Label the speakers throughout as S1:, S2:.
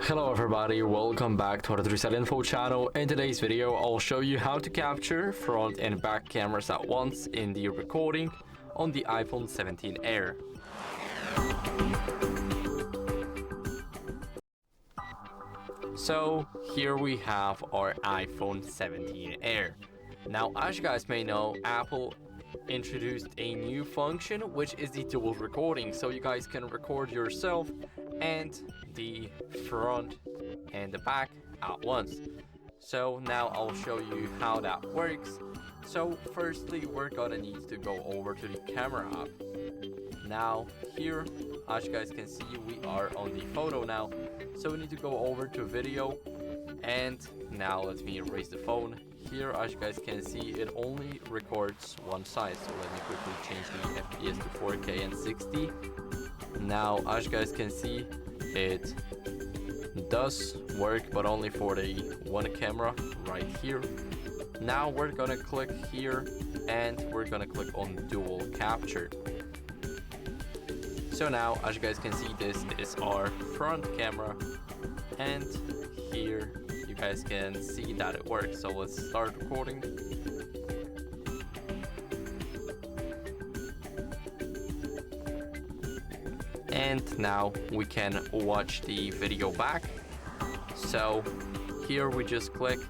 S1: Hello everybody, welcome back to HardReset.Info channel. In today's video, I'll show you how to capture front and back cameras at once in the recording on the iPhone 17 Air. So here we have our iPhone 17 Air. Now, as you guys may know, Apple introduced a new function, which is the dual recording, so you guys can record yourself and the front and the back at once. So now I'll show you how that works. So firstly, we're gonna need to go over to the camera app. Now here, as you guys can see, we are on the photo now, so we need to go over to video. And now let me erase the phone. Here, as you guys can see, it only records one side, so let me quickly change the FPS to 4K and 60. Now, as you guys can see, it does work, but only for the one camera right here. Now we're gonna click here and we're gonna click on dual capture. So now, as you guys can see, this is our front camera, and here you guys can see that it works. So let's start recording. And now we can watch the video back. So here we just click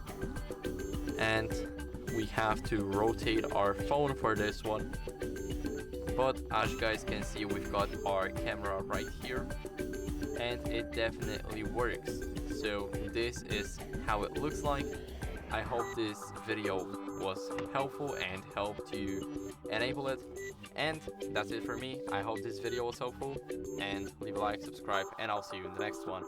S1: and we have to rotate our phone for this one. But as you guys can see, we've got our camera right here and it definitely works. So this is how it looks like. I hope this video was helpful and helped you enable it. And that's it for me. I hope this video was helpful, and leave a like, subscribe, and I'll see you in the next one.